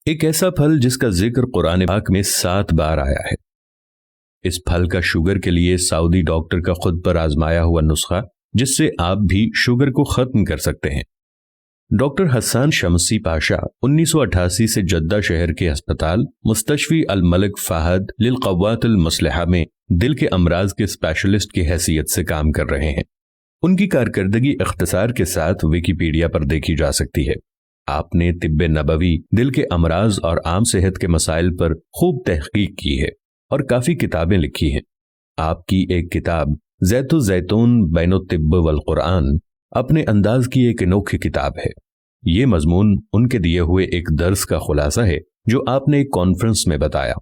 ایک ایسا پھل جس کا ذکر قرآن پاک میں 7 بار آیا ہے۔ اس پھل کا شوگر کے لیے سعودی ڈاکٹر کا خود پر آزمایا ہوا نسخہ جس سے آپ بھی شوگر کو ختم کر سکتے ہیں۔ ڈاکٹر حسان شمسی پاشا 1988 سے جدہ شہر کے ہسپتال مستشفی الملک فہد للقوات المسلحہ میں دل کے امراض کے اسپیشلسٹ کی حیثیت سے کام کر رہے ہیں۔ ان کی کارکردگی اختصار کے ساتھ ویکیپیڈیا پر دیکھی جا سکتی ہے۔ آپ نے طب نبوی، دل کے امراض اور عام صحت کے مسائل پر خوب تحقیق کی ہے اور کافی کتابیں لکھی ہیں۔ آپ کی ایک کتاب زیت الزیتون بین الطب والقرآن اپنے انداز کی ایک انوکھی کتاب ہے۔ یہ مضمون ان کے دیے ہوئے ایک درس کا خلاصہ ہے جو آپ نے ایک کانفرنس میں بتایا۔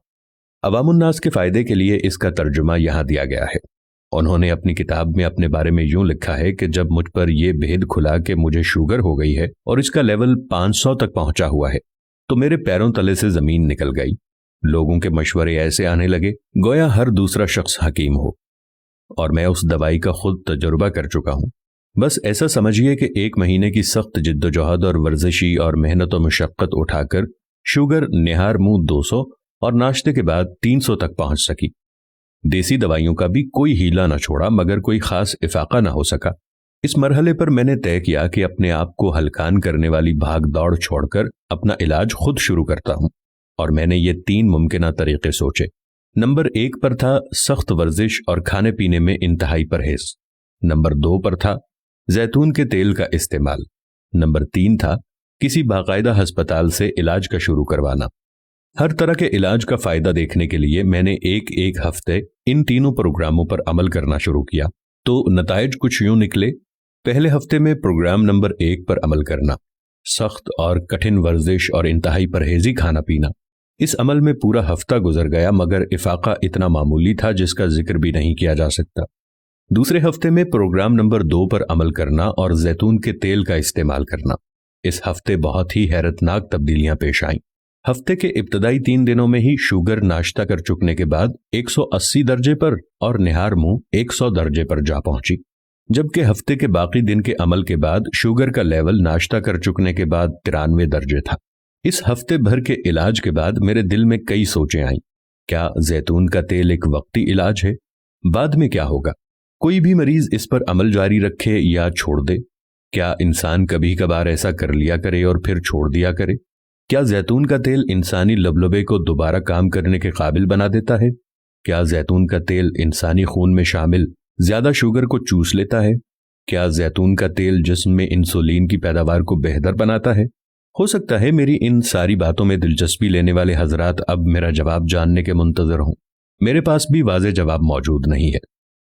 عوام الناس کے فائدے کے لیے اس کا ترجمہ یہاں دیا گیا ہے۔ انہوں نے اپنی کتاب میں اپنے بارے میں یوں لکھا ہے کہ جب مجھ پر یہ بھید کھلا کہ مجھے شوگر ہو گئی ہے اور اس کا لیول 500 تک پہنچا ہوا ہے تو میرے پیروں تلے سے زمین نکل گئی۔ لوگوں کے مشورے ایسے آنے لگے گویا ہر دوسرا شخص حکیم ہو، اور میں اس دوائی کا خود تجربہ کر چکا ہوں۔ بس ایسا سمجھیے کہ 1 مہینے کی سخت جد و جہد اور ورزشی اور محنت و مشقت اٹھا کر شوگر نہار منہ 200 اور ناشتے کے بعد 300 تک پہنچ سکی۔ دیسی دوائیوں کا بھی کوئی ہیلا نہ چھوڑا مگر کوئی خاص افاقہ نہ ہو سکا۔ اس مرحلے پر میں نے طے کیا کہ اپنے آپ کو ہلکان کرنے والی بھاگ دوڑ چھوڑ کر اپنا علاج خود شروع کرتا ہوں، اور میں نے یہ 3 ممکنہ طریقے سوچے۔ نمبر 1 پر تھا سخت ورزش اور کھانے پینے میں انتہائی پرہیز۔ نمبر 2 پر تھا زیتون کے تیل کا استعمال۔ نمبر 3 تھا کسی باقاعدہ ہسپتال سے علاج کا شروع کروانا۔ ہر طرح کے علاج کا فائدہ دیکھنے کے لیے میں نے ایک ہفتے ان تینوں پروگراموں پر عمل کرنا شروع کیا تو نتائج کچھ یوں نکلے۔ پہلے ہفتے میں پروگرام نمبر 1 پر عمل کرنا، سخت اور کٹھن ورزش اور انتہائی پرہیزی کھانا پینا۔ اس عمل میں پورا ہفتہ گزر گیا مگر افاقہ اتنا معمولی تھا جس کا ذکر بھی نہیں کیا جا سکتا۔ دوسرے ہفتے میں پروگرام نمبر 2 پر عمل کرنا اور زیتون کے تیل کا استعمال کرنا۔ اس ہفتے بہت ہی حیرت ناک تبدیلیاں پیش آئیں۔ ہفتے کے ابتدائی 3 دنوں میں ہی شوگر ناشتہ کر چکنے کے بعد 180 درجے پر اور نہار منہ 100 درجے پر جا پہنچی، جبکہ ہفتے کے باقی دن کے عمل کے بعد شوگر کا لیول ناشتہ کر چکنے کے بعد 93 درجے تھا۔ اس ہفتے بھر کے علاج کے بعد میرے دل میں کئی سوچیں آئیں۔ کیا زیتون کا تیل ایک وقتی علاج ہے؟ بعد میں کیا ہوگا؟ کوئی بھی مریض اس پر عمل جاری رکھے یا چھوڑ دے؟ کیا انسان کبھی کبھار ایسا کر لیا کرے اور پھر چھوڑ دیا کرے؟ کیا زیتون کا تیل انسانی لبلبے کو دوبارہ کام کرنے کے قابل بنا دیتا ہے؟ کیا زیتون کا تیل انسانی خون میں شامل زیادہ شوگر کو چوس لیتا ہے؟ کیا زیتون کا تیل جسم میں انسولین کی پیداوار کو بہتر بناتا ہے؟ ہو سکتا ہے میری ان ساری باتوں میں دلچسپی لینے والے حضرات اب میرا جواب جاننے کے منتظر ہوں۔ میرے پاس بھی واضح جواب موجود نہیں ہے،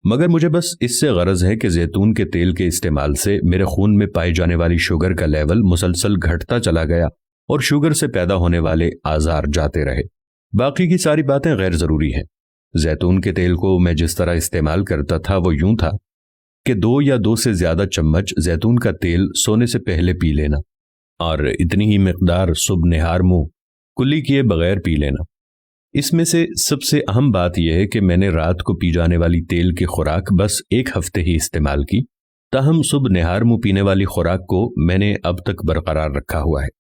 مگر مجھے بس اس سے غرض ہے کہ زیتون کے تیل کے استعمال سے میرے خون میں پائی جانے والی شوگر کا لیول مسلسل گھٹتا چلا گیا اور شوگر سے پیدا ہونے والے آزار جاتے رہے۔ باقی کی ساری باتیں غیر ضروری ہیں۔ زیتون کے تیل کو میں جس طرح استعمال کرتا تھا وہ یوں تھا کہ 2 یا 2 سے زیادہ چمچ زیتون کا تیل سونے سے پہلے پی لینا، اور اتنی ہی مقدار صبح نہار منہ کلی کیے بغیر پی لینا۔ اس میں سے سب سے اہم بات یہ ہے کہ میں نے رات کو پی جانے والی تیل کی خوراک بس 1 ہفتے ہی استعمال کی، تاہم صبح نہار منہ پینے والی خوراک کو میں نے اب تک برقرار رکھا ہوا ہے۔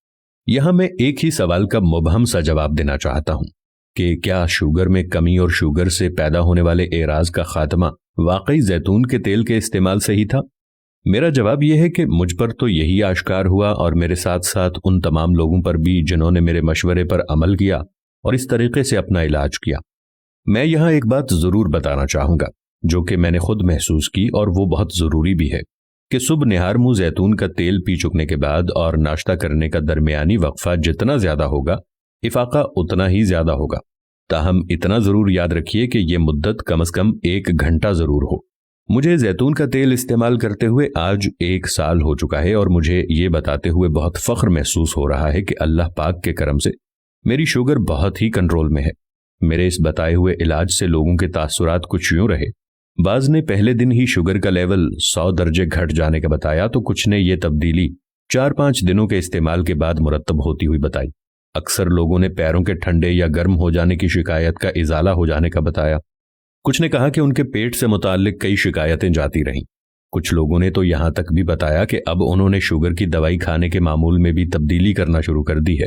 یہاں میں ایک ہی سوال کا مبہم سا جواب دینا چاہتا ہوں کہ کیا شوگر میں کمی اور شوگر سے پیدا ہونے والے اعراض کا خاتمہ واقعی زیتون کے تیل کے استعمال سے ہی تھا؟ میرا جواب یہ ہے کہ مجھ پر تو یہی آشکار ہوا، اور میرے ساتھ ساتھ ان تمام لوگوں پر بھی جنہوں نے میرے مشورے پر عمل کیا اور اس طریقے سے اپنا علاج کیا۔ میں یہاں ایک بات ضرور بتانا چاہوں گا جو کہ میں نے خود محسوس کی، اور وہ بہت ضروری بھی ہے کہ صبح نہار منہ زیتون کا تیل پی چکنے کے بعد اور ناشتہ کرنے کا درمیانی وقفہ جتنا زیادہ ہوگا افاقہ اتنا ہی زیادہ ہوگا۔ تاہم اتنا ضرور یاد رکھیے کہ یہ مدت کم از کم 1 گھنٹہ ضرور ہو۔ مجھے زیتون کا تیل استعمال کرتے ہوئے آج 1 سال ہو چکا ہے، اور مجھے یہ بتاتے ہوئے بہت فخر محسوس ہو رہا ہے کہ اللہ پاک کے کرم سے میری شوگر بہت ہی کنٹرول میں ہے۔ میرے اس بتائے ہوئے علاج سے لوگوں کے تاثرات کچھ یوں رہے۔ بعض نے پہلے دن ہی شوگر کا لیول 100 درجے گھٹ جانے کا بتایا تو کچھ نے یہ تبدیلی 4-5 دنوں کے استعمال کے بعد مرتب ہوتی ہوئی بتائی۔ اکثر لوگوں نے پیروں کے ٹھنڈے یا گرم ہو جانے کی شکایت کا ازالہ ہو جانے کا بتایا۔ کچھ نے کہا کہ ان کے پیٹ سے متعلق کئی شکایتیں جاتی رہیں۔ کچھ لوگوں نے تو یہاں تک بھی بتایا کہ اب انہوں نے شوگر کی دوائی کھانے کے معمول میں بھی تبدیلی کرنا شروع کر دی ہے۔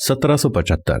1775,